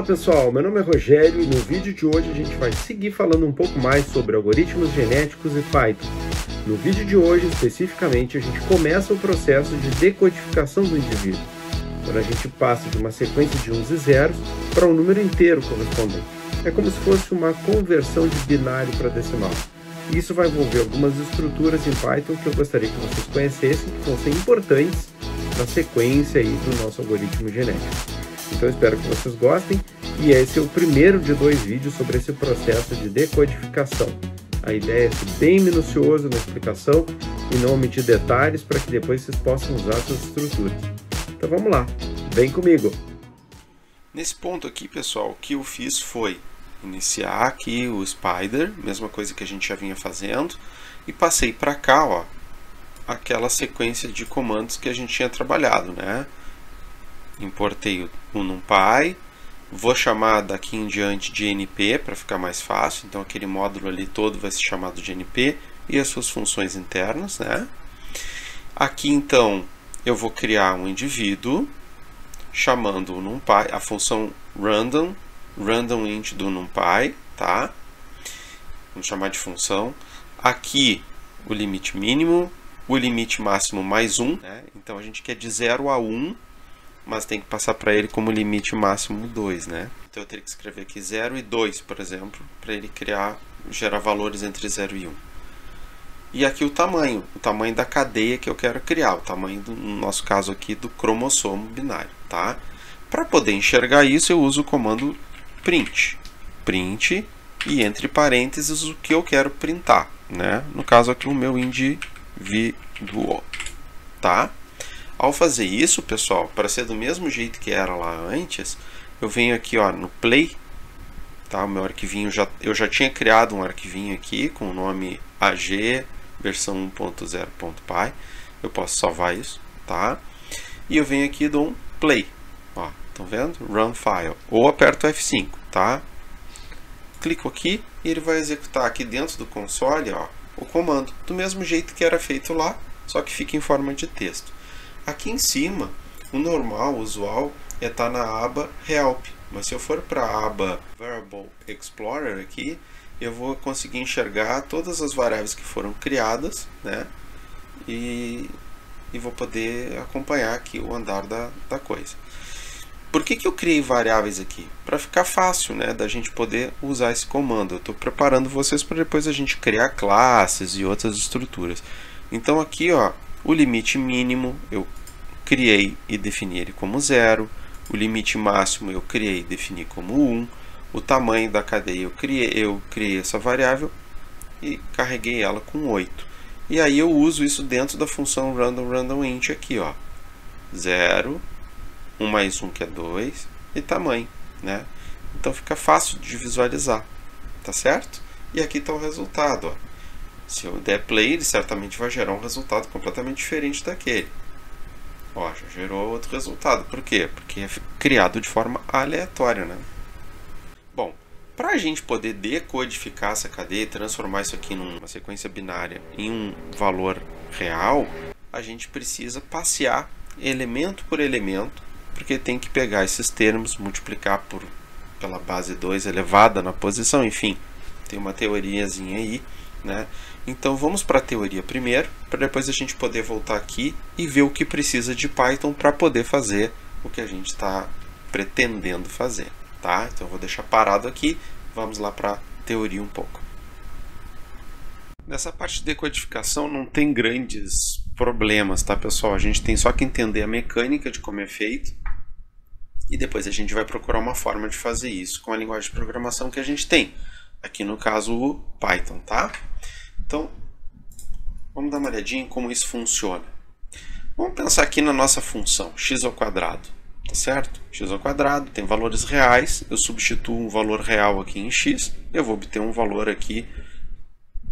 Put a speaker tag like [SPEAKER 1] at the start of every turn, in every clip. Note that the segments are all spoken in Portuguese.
[SPEAKER 1] pessoal, meu nome é Rogério e no vídeo de hoje a gente vai seguir falando um pouco mais sobre algoritmos genéticos e Python. No vídeo de hoje, especificamente, a gente começa o processo de decodificação do indivíduo, quando a gente passa de uma sequência de uns e zeros para um número inteiro correspondente. É como se fosse uma conversão de binário para decimal. Isso vai envolver algumas estruturas em Python que eu gostaria que vocês conhecessem, que vão ser importantes na sequência aí do nosso algoritmo genético. Então eu espero que vocês gostem, e esse é o primeiro de 2 vídeos sobre esse processo de decodificação. A ideia é ser bem minucioso na explicação e não omitir detalhes para que depois vocês possam usar essas estruturas. Então vamos lá, vem comigo!
[SPEAKER 2] Nesse ponto aqui, pessoal, o que eu fiz foi iniciar aqui o Spider, mesma coisa que a gente já vinha fazendo, e passei para cá, ó, aquela sequência de comandos que a gente tinha trabalhado, né? Importei o NumPy, vou chamar daqui em diante de NP para ficar mais fácil, então aquele módulo ali todo vai ser chamado de NP e as suas funções internas, né? Aqui então eu vou criar um indivíduo chamando o NumPy, a função random int do NumPy, tá? Vamos chamar de função. Aqui o limite mínimo, o limite máximo mais 1, né? Então a gente quer de 0 a 1, mas tem que passar para ele como limite máximo 2, né? Então eu teria que escrever aqui 0 e 2, por exemplo, para ele gerar valores entre 0 e 1. E aqui o tamanho da cadeia que eu quero criar, o tamanho, no nosso caso aqui, do cromossomo binário, tá? Para poder enxergar isso, eu uso o comando print. Print e entre parênteses o que eu quero printar, né? No caso aqui o meu indivíduo, tá? Ao fazer isso, pessoal, para ser do mesmo jeito que era lá antes, eu venho aqui, ó, no play, tá? O meu arquivinho eu já tinha criado um arquivinho aqui com o nome AG versão 1.0.py. Eu posso salvar isso, tá? E eu venho aqui e dou um play, ó, estão vendo? Run file, ou aperto F5, tá? Clico aqui e ele vai executar aqui dentro do console, ó, o comando do mesmo jeito que era feito lá, só que fica em forma de texto. Aqui em cima, o normal, o usual, é estar na aba Help. Mas se eu for para a aba Variable Explorer aqui, eu vou conseguir enxergar todas as variáveis que foram criadas, né? E vou poder acompanhar aqui o andar da coisa. Por que eu criei variáveis aqui? Para ficar fácil, né, da gente poder usar esse comando. Eu estou preparando vocês para depois a gente criar classes e outras estruturas. Então aqui, ó, o limite mínimo eu criei e defini ele como 0. O limite máximo eu criei e defini como 1. O tamanho da cadeia eu criei essa variável e carreguei ela com 8. E aí eu uso isso dentro da função random_int aqui, ó. 0, 1 mais 1 que é 2 e tamanho, né? Então fica fácil de visualizar, tá certo? E aqui está o resultado, ó. Se eu der play, ele certamente vai gerar um resultado completamente diferente daquele. Ó, já gerou outro resultado. Por quê? Porque é criado de forma aleatória, né? Bom, para a gente poder decodificar essa cadeia e transformar isso aqui numa sequência binária em um valor real, a gente precisa passear elemento por elemento, porque tem que pegar esses termos, multiplicar pela base 2 elevada na posição, enfim, tem uma teoriazinha aí, né? Então vamos para a teoria primeiro, para depois a gente poder voltar aqui e ver o que precisa de Python para poder fazer o que a gente está pretendendo fazer, tá? Então eu vou deixar parado aqui, vamos lá para a teoria um pouco. Nessa parte de decodificação não tem grandes problemas, tá, pessoal? A gente tem só que entender a mecânica de como é feito e depois a gente vai procurar uma forma de fazer isso com a linguagem de programação que a gente tem. Aqui no caso o Python, tá? Então, vamos dar uma olhadinha em como isso funciona. Vamos pensar aqui na nossa função, x ao quadrado, tá certo? X ao quadrado tem valores reais, eu substituo um valor real aqui em x, eu vou obter um valor aqui,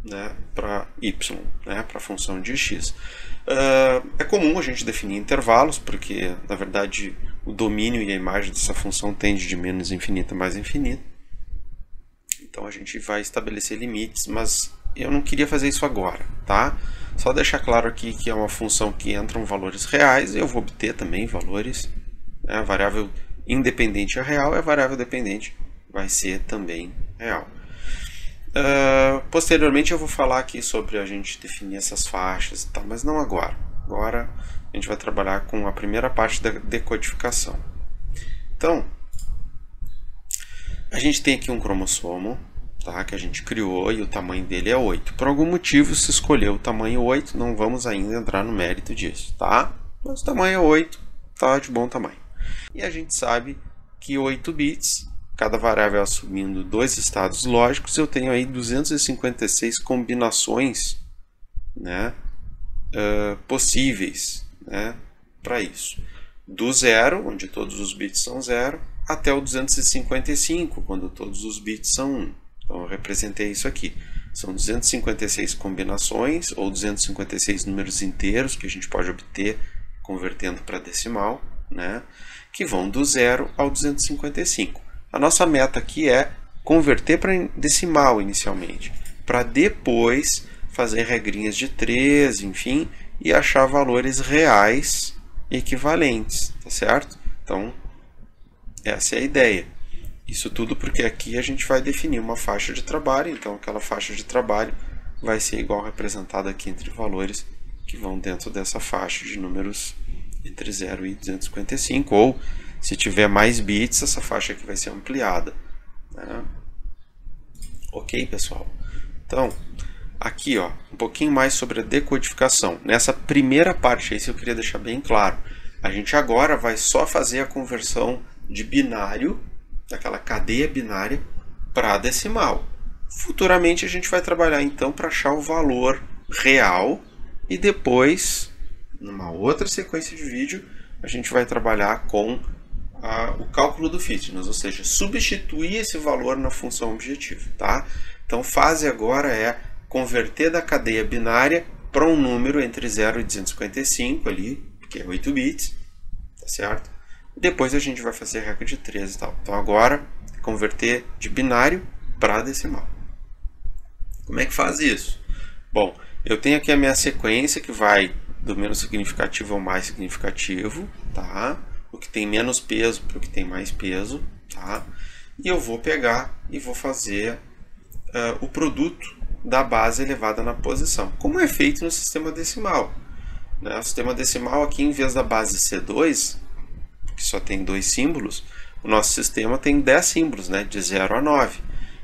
[SPEAKER 2] né, para y, né, para a função de x. É comum a gente definir intervalos, porque, na verdade, o domínio e a imagem dessa função tende de menos infinito a mais infinito. Então a gente vai estabelecer limites, mas eu não queria fazer isso agora, tá? Só deixar claro aqui que é uma função que entram valores reais e eu vou obter também valores, né? A variável independente é real, e a variável dependente vai ser também real. Posteriormente eu vou falar aqui sobre a gente definir essas faixas e tal, mas não agora. Agora a gente vai trabalhar com a primeira parte da decodificação. Então, a gente tem aqui um cromossomo, tá, que a gente criou e o tamanho dele é 8. Por algum motivo se escolheu o tamanho 8, não vamos ainda entrar no mérito disso, tá? Mas o tamanho é 8, tá de bom tamanho. E a gente sabe que 8 bits, cada variável assumindo 2 estados lógicos, eu tenho aí 256 combinações, né, possíveis, né, para isso. Do 0, onde todos os bits são 0, até o 255, quando todos os bits são 1. Então eu representei isso aqui. São 256 combinações, ou 256 números inteiros, que a gente pode obter convertendo para decimal, né, que vão do 0 ao 255. A nossa meta aqui é converter para decimal inicialmente, para depois fazer regrinhas de 3, enfim, e achar valores reais equivalentes, tá certo? Então, essa é a ideia. Isso tudo porque aqui a gente vai definir uma faixa de trabalho, então aquela faixa de trabalho vai ser igual representada aqui entre valores que vão dentro dessa faixa de números entre 0 e 255, ou se tiver mais bits, essa faixa aqui vai ser ampliada, né? Ok, pessoal? Então, aqui, ó, um pouquinho mais sobre a decodificação. Nessa primeira parte aí, eu queria deixar bem claro. A gente agora vai só fazer a conversão de binário, daquela cadeia binária, para decimal. Futuramente a gente vai trabalhar então para achar o valor real e depois, numa outra sequência de vídeo, a gente vai trabalhar com o cálculo do fitness, ou seja, substituir esse valor na função objetivo, tá? Então, fase agora é converter da cadeia binária para um número entre 0 e 255 ali, que é 8 bits, tá certo? E depois a gente vai fazer a regra de 3 e tal. Então, agora, converter de binário para decimal. Como é que faz isso? Bom, eu tenho aqui a minha sequência que vai do menos significativo ao mais significativo, tá? O que tem menos peso para o que tem mais peso, tá? E eu vou pegar e vou fazer o produto da base elevada na posição, como é feito no sistema decimal, né? O sistema decimal aqui, em vez da base C2, que só tem 2 símbolos, o nosso sistema tem 10 símbolos, né? De 0 a 9.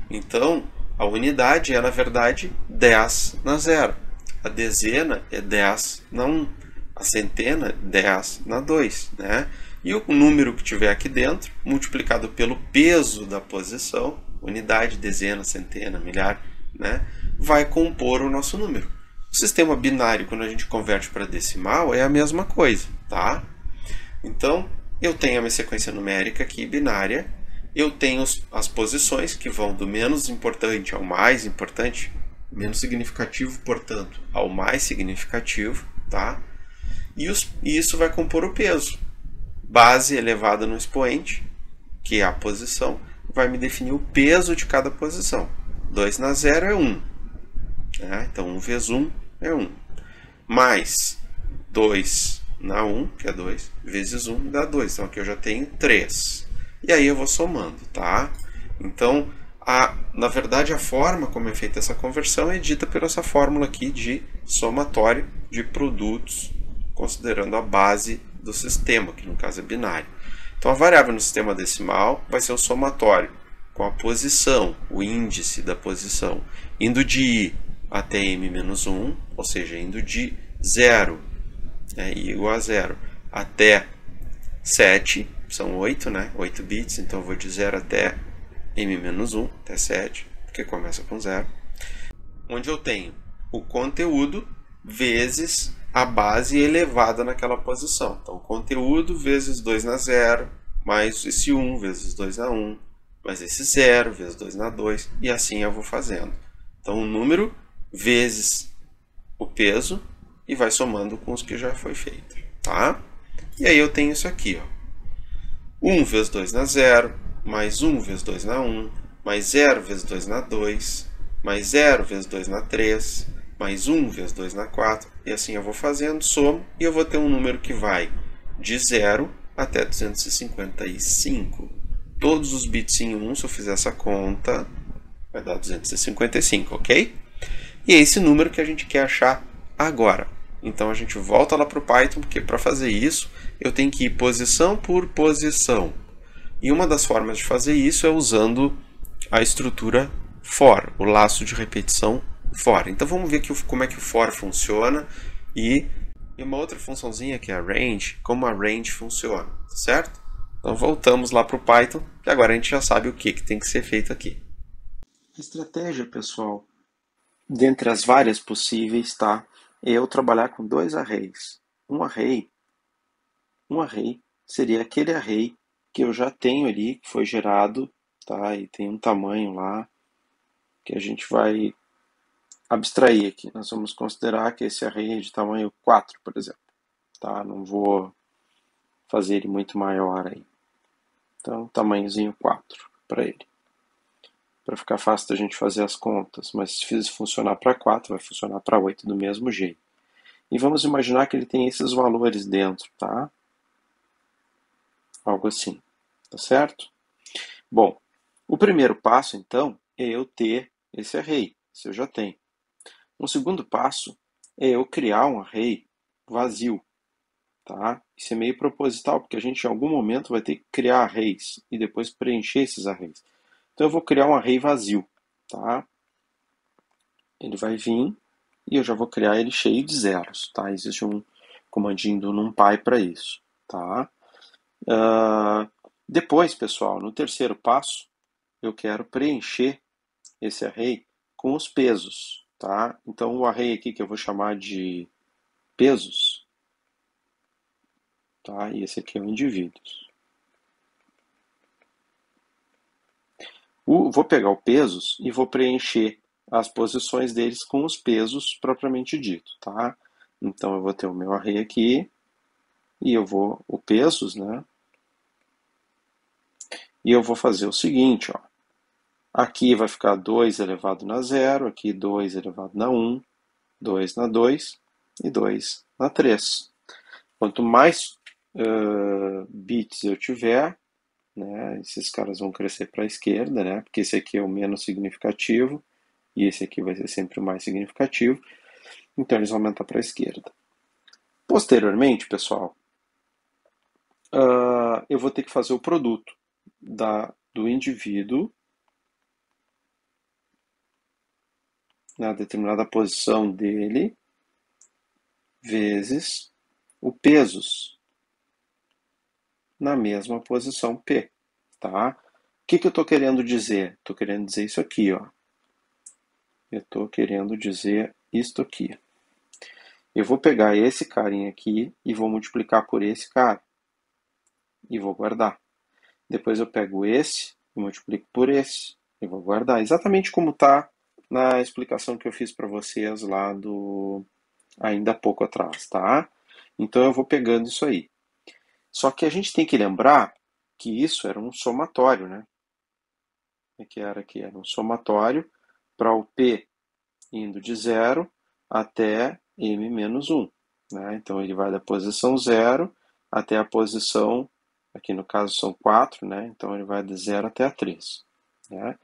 [SPEAKER 2] Então, a unidade é, na verdade, 10 na 0. A dezena é 10 na 1. A centena, 10 na 2, né? E o número que tiver aqui dentro, multiplicado pelo peso da posição, unidade, dezena, centena, milhar, né, vai compor o nosso número. O sistema binário, quando a gente converte para decimal, é a mesma coisa, tá? Então, eu tenho a minha sequência numérica aqui, binária. Eu tenho as posições, que vão do menos importante ao mais importante, menos significativo, portanto, ao mais significativo, tá? E isso vai compor o peso. Base elevada no expoente, que é a posição, vai me definir o peso de cada posição. 2 na 0 é 1. Né? Então, 1 vezes 1 é 1. Mais 2 na 1, que é 2, vezes 1 dá 2. Então, aqui eu já tenho 3. E aí eu vou somando, tá? Então, na verdade, a forma como é feita essa conversão é dita por essa fórmula aqui de somatório de produtos, considerando a base do sistema, que no caso é binário. Então, a variável no sistema decimal vai ser o somatório com a posição, o índice da posição, indo de I até M-1, ou seja, indo de 0, né, I igual a 0, até 7, são 8, né, 8 bits, então eu vou de 0 até M-1, até 7, porque começa com 0, onde eu tenho o conteúdo vezes a base elevada naquela posição. Então, conteúdo vezes 2 na 0, mais esse 1 vezes 2 na 1, mais esse 0 vezes 2 na 2, e assim eu vou fazendo. Então, o número vezes o peso e vai somando com os que já foi feito, tá? E aí eu tenho isso aqui, ó. 1 vezes 2 na 0, mais 1 vezes 2 na 1, mais 0 vezes 2 na 2, mais 0 vezes 2 na 3, mais 1 vezes 2 na 4, e assim eu vou fazendo, somo, e eu vou ter um número que vai de 0 até 255. Todos os bits em 1, se eu fizer essa conta, vai dar 255, ok? E é esse número que a gente quer achar agora. Então a gente volta lá para o Python, porque para fazer isso eu tenho que ir posição por posição. E uma das formas de fazer isso é usando a estrutura for, o laço de repetição for. Então vamos ver aqui como é que o for funciona e uma outra funçãozinha que é a range, como a range funciona, certo? Então voltamos lá para o Python, e agora a gente já sabe o que tem que ser feito aqui. A estratégia, pessoal, dentre as várias possíveis, tá? É eu trabalhar com dois arrays. Um array seria aquele array que eu já tenho ali, que foi gerado, tá? E tem um tamanho lá que a gente vai abstrair aqui. Nós vamos considerar que esse array é de tamanho 4, por exemplo. Tá? Não vou fazer ele muito maior aí. Então, tamanhozinho 4 para ele. Para ficar fácil da gente fazer as contas. Mas se funcionar para 4, vai funcionar para 8 do mesmo jeito. E vamos imaginar que ele tem esses valores dentro, tá? Algo assim, tá certo? Bom, o primeiro passo, então, é eu ter esse array, se eu já tenho. Um segundo passo é eu criar um array vazio, tá? Isso é meio proposital, porque a gente em algum momento vai ter que criar arrays e depois preencher esses arrays. Então eu vou criar um array vazio, tá? Ele vai vir e eu já vou criar ele cheio de zeros, tá? Existe um comandinho do NumPy para isso, tá? Depois, pessoal, no terceiro passo, eu quero preencher esse array com os pesos, tá? Então o array aqui que eu vou chamar de pesos, tá? E esse aqui é o indivíduos. Vou pegar o pesos e vou preencher as posições deles com os pesos propriamente dito, tá? Então eu vou ter o meu array aqui e eu vou o pesos, né? E eu vou fazer o seguinte, ó. Aqui vai ficar 2 elevado na 0, aqui 2 elevado na 1, 2 na 2 e 2 na 3. Quanto mais bits eu tiver, né, esses caras vão crescer para a esquerda, né, porque esse aqui é o menos significativo e esse aqui vai ser sempre o mais significativo. Então eles vão aumentar para a esquerda. Posteriormente, pessoal, eu vou ter que fazer o produto do indivíduo na determinada posição dele vezes o pesos na mesma posição P, tá? O que eu estou querendo dizer? Estou querendo dizer isso aqui, ó. Eu estou querendo dizer isto aqui. Eu vou pegar esse carinha aqui e vou multiplicar por esse cara. E vou guardar. Depois eu pego esse e multiplico por esse. E vou guardar. Exatamente como está na explicação que eu fiz para vocês lá ainda há pouco atrás, tá? Então eu vou pegando isso aí. Só que a gente tem que lembrar que isso era um somatório, né? Que era um somatório para o P indo de 0 até M menos 1. Né? Então ele vai da posição 0 até a posição, aqui no caso são 4, né? Então ele vai de 0 até a 3. Né?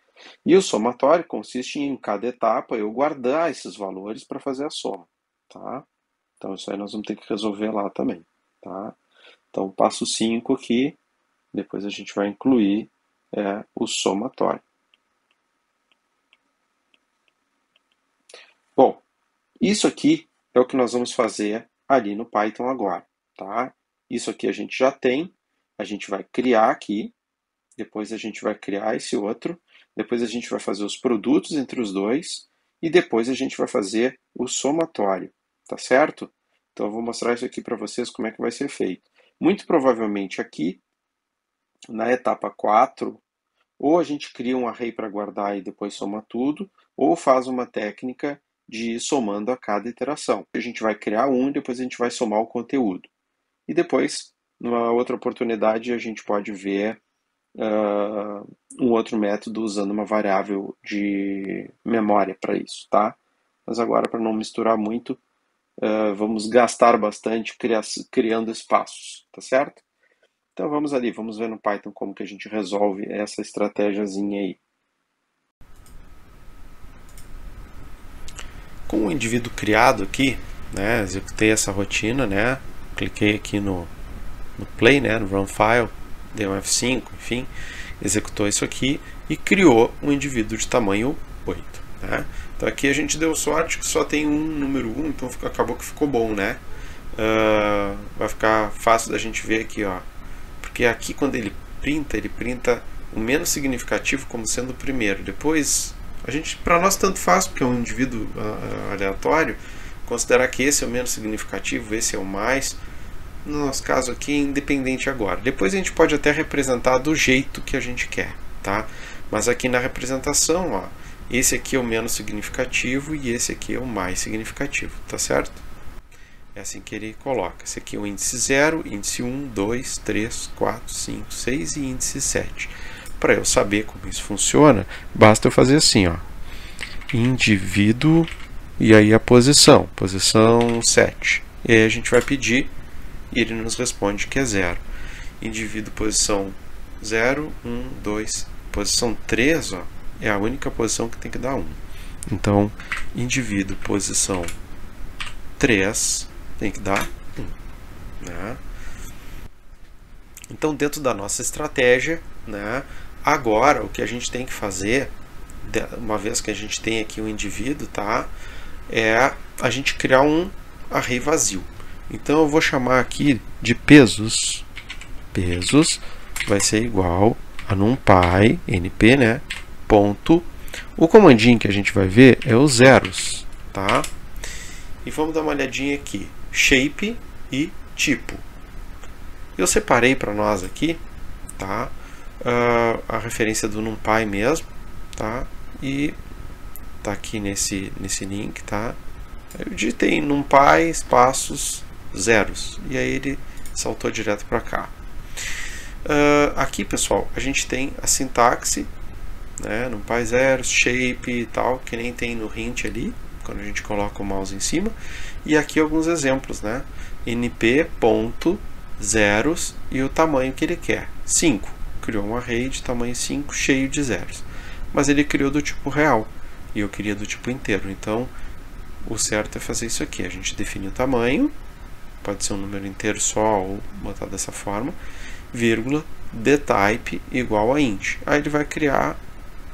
[SPEAKER 2] E o somatório consiste em cada etapa eu guardar esses valores para fazer a soma. Tá? Então isso aí nós vamos ter que resolver lá também. Tá? Então passo 5 aqui, depois a gente vai incluir o somatório. Bom, isso aqui é o que nós vamos fazer ali no Python agora. Tá? Isso aqui a gente já tem, a gente vai criar aqui, depois a gente vai criar esse outro, depois a gente vai fazer os produtos entre os dois e depois a gente vai fazer o somatório, tá certo? Então eu vou mostrar isso aqui para vocês como é que vai ser feito. Muito provavelmente aqui, na etapa 4, ou a gente cria um array para guardar e depois soma tudo, ou faz uma técnica de ir somando a cada iteração. A gente vai criar um e depois a gente vai somar o conteúdo. E depois, numa outra oportunidade, a gente pode ver um outro método usando uma variável de memória para isso, tá? Mas agora, para não misturar muito, vamos gastar bastante criando espaços, tá certo? Então vamos ali, vamos ver no Python como que a gente resolve essa estratégiazinha aí. Com o indivíduo criado aqui, né, executei essa rotina, né, cliquei aqui no play, né, no run file, dei um F5, enfim, executou isso aqui e criou um indivíduo de tamanho 8. Né? Então aqui a gente deu sorte que só tem um número 1, então acabou que ficou bom, né? Vai ficar fácil da gente ver aqui, ó, porque aqui quando ele printa o menos significativo como sendo o primeiro. Depois, para nós tanto faz, porque é um indivíduo aleatório, considerar que esse é o menos significativo, esse é o mais. No nosso caso aqui é independente agora. Depois a gente pode até representar do jeito que a gente quer, tá? Mas aqui na representação, ó, esse aqui é o menos significativo e esse aqui é o mais significativo, tá certo? É assim que ele coloca. Esse aqui é o índice 0, índice 1, 2, 3, 4, 5, 6 e índice 7. Para eu saber como isso funciona, basta eu fazer assim, ó. Indivíduo e aí a posição 7. E aí a gente vai pedir e ele nos responde que é 0. Indivíduo posição 0, 1, 2. Posição 3, ó, é a única posição que tem que dar 1. Então, indivíduo posição 3 tem que dar 1. Né? Então, dentro da nossa estratégia, né, agora o que a gente tem que fazer, uma vez que a gente tem aqui um indivíduo, tá, é a gente criar um array vazio. Então eu vou chamar aqui de pesos. Pesos vai ser igual a numpy, np, né, ponto. O comandinho que a gente vai ver é os zeros, tá? E vamos dar uma olhadinha aqui. Shape e tipo. Eu separei para nós aqui, tá? A referência do numpy mesmo, tá? E tá aqui nesse link, tá? Eu digitei numpy espaços zeros e aí ele saltou direto para cá. Aqui, pessoal, a gente tem a sintaxe, né, numpy zeros, shape e tal, que nem tem no hint ali, quando a gente coloca o mouse em cima. E aqui alguns exemplos, né? np.zeros e o tamanho que ele quer, 5. Criou um array de tamanho 5 cheio de zeros. Mas ele criou do tipo real e eu queria do tipo inteiro. Então, o certo é fazer isso aqui. A gente define o tamanho, pode ser um número inteiro só ou botar dessa forma, vírgula, dtype igual a int. Aí ele vai criar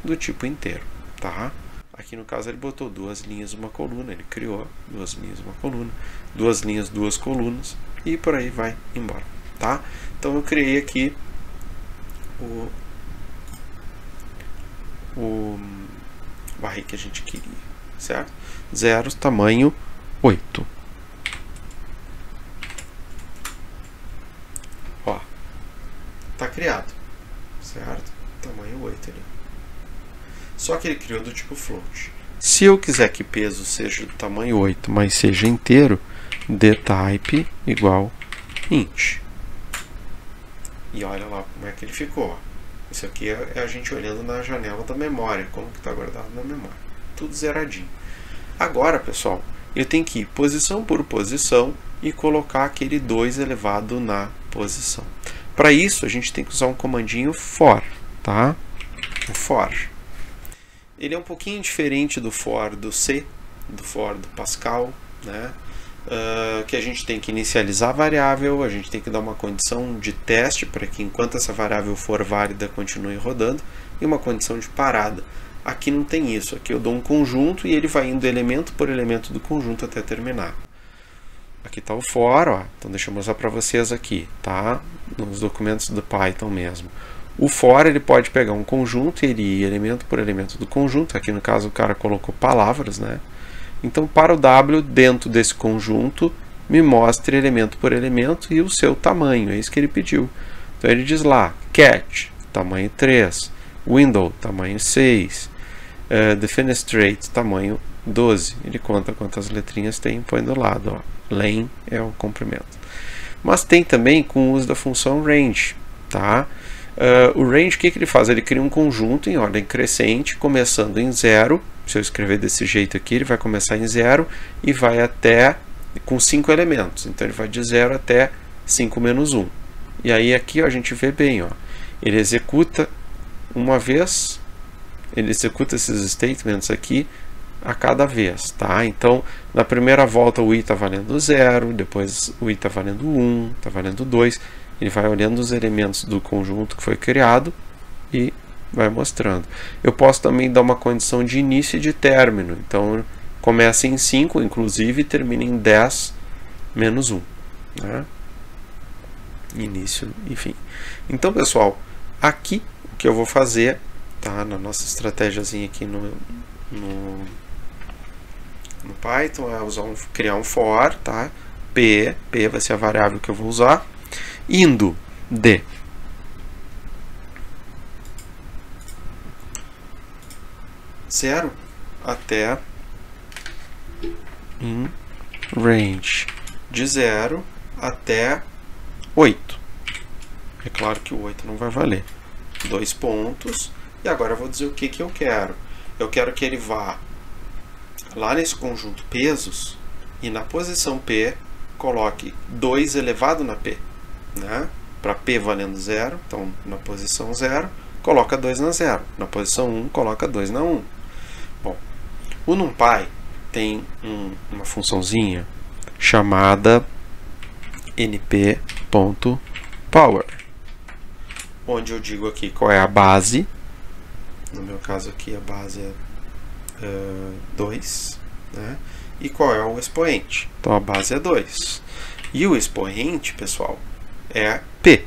[SPEAKER 2] do tipo inteiro, tá? Aqui no caso ele botou 2 linhas, uma coluna, ele criou 2 linhas, uma coluna, 2 linhas, 2 colunas e por aí vai embora, tá? Então eu criei aqui o array que a gente queria, certo? Zeros, tamanho 8. Ó, tá criado, certo? Tamanho 8 ali. Só que ele criou do tipo float. Se eu quiser que peso seja do tamanho 8, mas seja inteiro, dtype igual int. E olha lá como é que ele ficou. Ó. Isso aqui é a gente olhando na janela da memória, como que está guardado na memória. Tudo zeradinho. Agora, pessoal, eu tenho que ir posição por posição e colocar aquele 2 elevado na posição. Para isso, a gente tem que usar um comandinho for, tá? O for. Ele é um pouquinho diferente do for do C, do for do Pascal, né? Que a gente tem que inicializar a variável, a gente tem que dar uma condição de teste para que enquanto essa variável for válida continue rodando e uma condição de parada. Aqui não tem isso, aqui eu dou um conjunto e ele vai indo elemento por elemento do conjunto até terminar. Aqui está o for, ó. Então deixa eu mostrar para vocês aqui, tá? Nos documentos do Python mesmo. O for ele pode pegar um conjunto e ele ir elemento por elemento do conjunto. Aqui no caso o cara colocou palavras, né? Então para o W, dentro desse conjunto, me mostre elemento por elemento e o seu tamanho. É isso que ele pediu. Então ele diz lá, cat, tamanho 3, window, tamanho 6, defenestrate, tamanho 12. Ele conta quantas letrinhas tem e põe do lado. Ó. Len é o comprimento. Mas tem também com o uso da função range, tá? O range, o que ele faz? Ele cria um conjunto em ordem crescente, começando em 0. Se eu escrever desse jeito aqui, ele vai começar em 0 e vai até com 5 elementos. Então ele vai de 0 até 5 menos 1. E aí aqui ó, a gente vê bem, ó, ele executa uma vez, ele executa esses statements aqui a cada vez, tá? Então, na primeira volta o i está valendo 0, depois o i está valendo 1, está valendo 2, ele vai olhando os elementos do conjunto que foi criado e vai mostrando. Eu posso também dar uma condição de início e de término, então começa em 5, inclusive, e termina em 10 menos 1, né? Início, enfim. Então, pessoal, aqui o que eu vou fazer, tá, na nossa estratégiazinha aqui no Python é criar um for, tá? P vai ser a variável que eu vou usar, indo de zero até in range de 0 até 8. É claro que o 8 não vai valer. 2 pontos. E agora eu vou dizer o que eu quero. Eu quero que ele vá lá nesse conjunto pesos e na posição P coloque 2 elevado na P, né? Para P valendo 0, então na posição 0 coloca 2 na 0, na posição 1 coloca 2 na 1. Bom, o NumPy tem uma funçãozinha chamada np.power, onde eu digo aqui qual é a base. No meu caso aqui a base é 2, né? E qual é o expoente. Então a base é 2. E o expoente, pessoal, é P,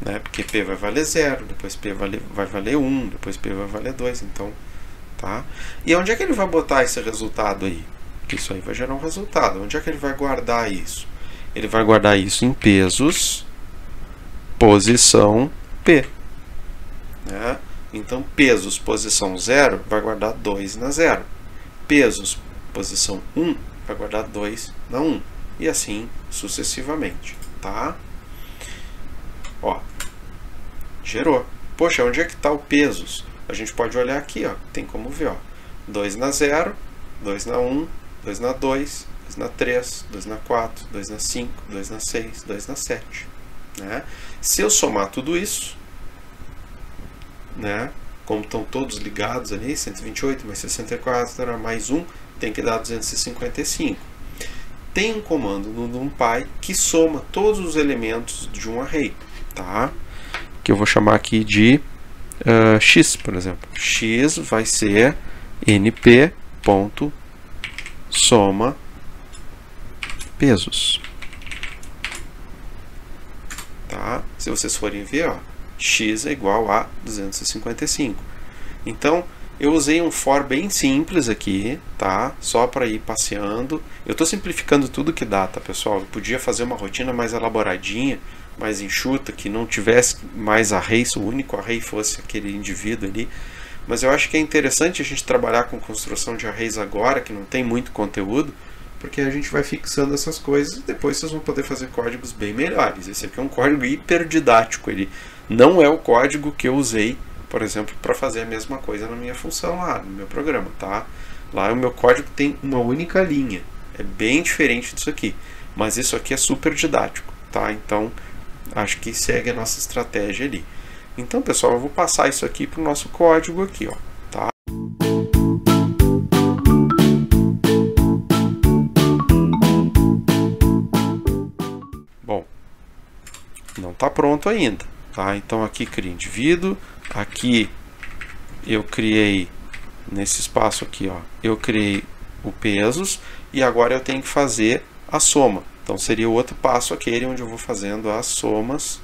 [SPEAKER 2] né? Porque P vai valer 0, depois P vai valer 1, depois P vai valer 2. Então, tá? E onde é que ele vai botar esse resultado aí? Porque isso aí vai gerar um resultado. Onde é que ele vai guardar isso? Ele vai guardar isso em pesos, posição P, né? Então, pesos, posição 0, vai guardar 2 na 0. Pesos, posição 1, vai guardar 2 na 1. E assim sucessivamente, tá? Ó, gerou. Poxa, onde é que está o pesos? A gente pode olhar aqui, ó, tem como ver, ó. 2 na 0, 2 na 1, 2 na 2, 2 na 3, 2 na 4, 2 na 5, 2 na 6, 2 na 7. Né? Se eu somar tudo isso, né, como estão todos ligados ali, 128 mais 64 mais 1, tem que dar 255. Tem um comando no NumPy que soma todos os elementos de um array, tá? Que eu vou chamar aqui de x, por exemplo. X vai ser np.soma pesos. Tá? Se vocês forem ver, ó, x é igual a 255. Então, eu usei um for bem simples aqui, tá? Só para ir passeando. Eu estou simplificando tudo que dá, tá, pessoal? Eu podia fazer uma rotina mais elaboradinha, mais enxuta, que não tivesse mais arrays, o único array fosse aquele indivíduo ali. Mas eu acho que é interessante a gente trabalhar com construção de arrays agora, que não tem muito conteúdo, porque a gente vai fixando essas coisas e depois vocês vão poder fazer códigos bem melhores. Esse aqui é um código hiper didático, ele não é o código que eu usei, por exemplo, para fazer a mesma coisa na minha função lá, no meu programa, tá? Lá o meu código tem uma única linha, é bem diferente disso aqui, mas isso aqui é super didático, tá? Então, acho que segue a nossa estratégia ali. Então, pessoal, eu vou passar isso aqui para o nosso código aqui, ó, tá? Bom, não está pronto ainda, tá? Então aqui cria indivíduo, aqui eu criei, nesse espaço aqui, ó, eu criei o pesos e agora eu tenho que fazer a soma. Então seria o outro passo aquele onde eu vou fazendo as somas,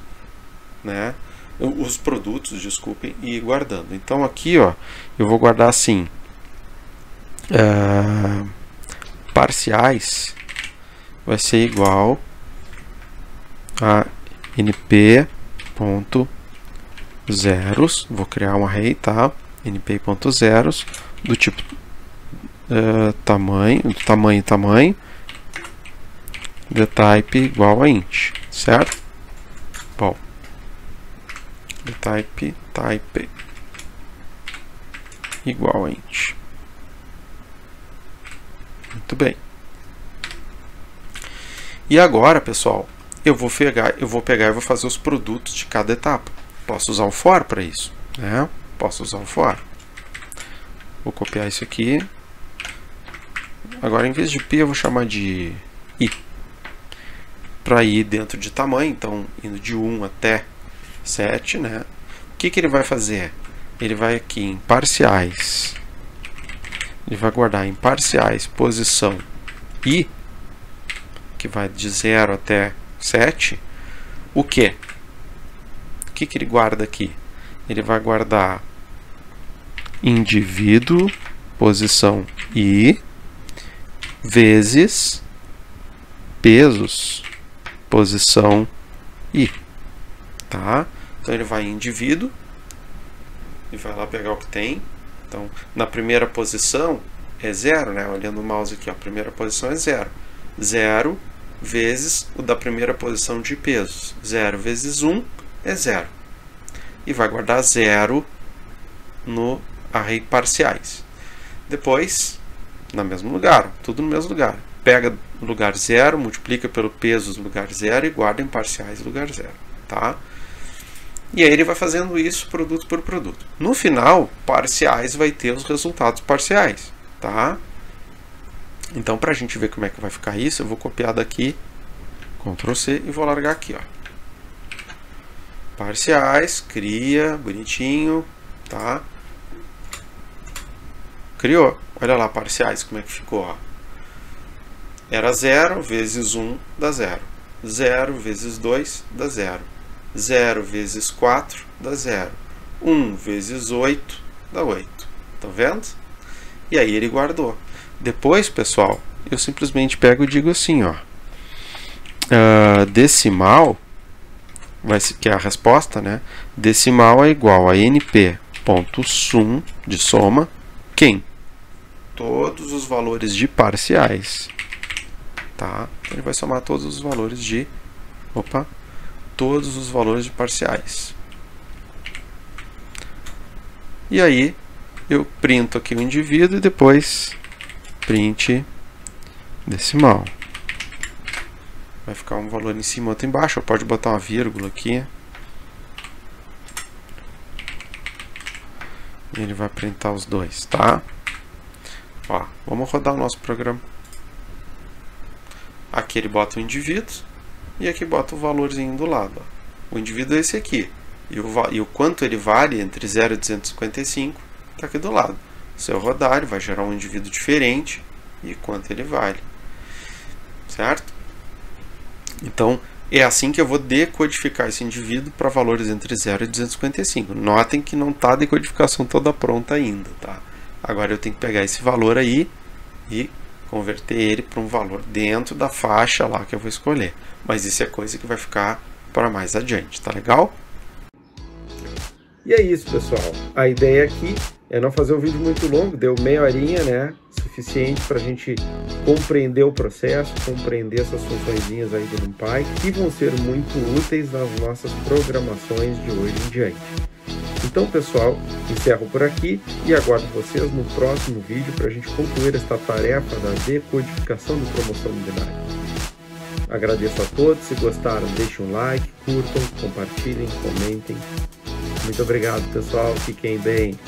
[SPEAKER 2] né? Os produtos, desculpem, e guardando. Então aqui, ó, eu vou guardar assim, parciais vai ser igual a np.zeros, vou criar um array, tá? np.zeros do tipo tamanho, the type igual a int, certo? Bom, the type igual a int. Muito bem. E agora, pessoal, eu vou pegar e vou fazer os produtos de cada etapa. Posso usar o for para isso, né? Posso usar o for. Vou copiar isso aqui. Agora, em vez de pi, eu vou chamar de i. Para ir dentro de tamanho, então, indo de 1 até 7, né? O que ele vai fazer? Ele vai aqui em parciais. Ele vai guardar em parciais posição i, que vai de 0 até 7. O quê? O que ele guarda aqui? Ele vai guardar indivíduo, posição i, vezes pesos, posição i. Tá? Então ele vai em indivíduo e vai lá pegar o que tem. Então, na primeira posição é 0, né? Olhando o mouse aqui, ó, a primeira posição é 0. 0 vezes o da primeira posição de pesos. 0 vezes 1 é 0. E vai guardar 0 no array parciais. Depois, no mesmo lugar, tudo no mesmo lugar. Pega o lugar 0, multiplica pelo peso do lugar 0 e guarda em parciais lugar 0. Tá? E aí ele vai fazendo isso produto por produto. No final, parciais vai ter os resultados parciais. Tá? Então, para a gente ver como é que vai ficar isso, eu vou copiar daqui, Ctrl C, e vou largar aqui. Ó. Parciais, cria, bonitinho. Tá? Criou. Olha lá, parciais, como é que ficou. Ó. Era 0 vezes 1 dá 0. 0 vezes 2 dá 0. 0 vezes 4 dá 0. 1 vezes 8 dá 8. Estão vendo? E aí ele guardou. Depois, pessoal, eu simplesmente pego e digo assim, ó. Decimal, que é a resposta, né? Decimal é igual a np.sum, de soma, quem? Todos os valores de parciais. Tá? Então ele vai somar todos os valores de... todos os valores de parciais. E aí eu printo aqui o indivíduo e depois print decimal. Vai ficar um valor em cima e outro embaixo. Pode botar uma vírgula aqui. E ele vai printar os dois, tá? Ó, vamos rodar o nosso programa. Aqui ele bota o indivíduo e aqui bota o valorzinho do lado. Ó. O indivíduo é esse aqui. E o quanto ele vale entre 0 e 255 está aqui do lado. Se eu rodar, ele vai gerar um indivíduo diferente e quanto ele vale. Certo? Então, é assim que eu vou decodificar esse indivíduo para valores entre 0 e 255. Notem que não está a decodificação toda pronta ainda. Tá? Agora eu tenho que pegar esse valor aí e converter ele para um valor dentro da faixa lá que eu vou escolher. Mas isso é coisa que vai ficar para mais adiante. Tá legal?
[SPEAKER 1] E é isso, pessoal. A ideia aqui é não fazer um vídeo muito longo, deu meia horinha, né? Suficiente para a gente compreender o processo, compreender essas funçõezinhas aí do NumPy, que vão ser muito úteis nas nossas programações de hoje em diante. Então, pessoal, encerro por aqui e aguardo vocês no próximo vídeo para a gente concluir esta tarefa da decodificação do cromossomo binário. Agradeço a todos, se gostaram, deixem um like, curtam, compartilhem, comentem. Muito obrigado, pessoal. Fiquem bem.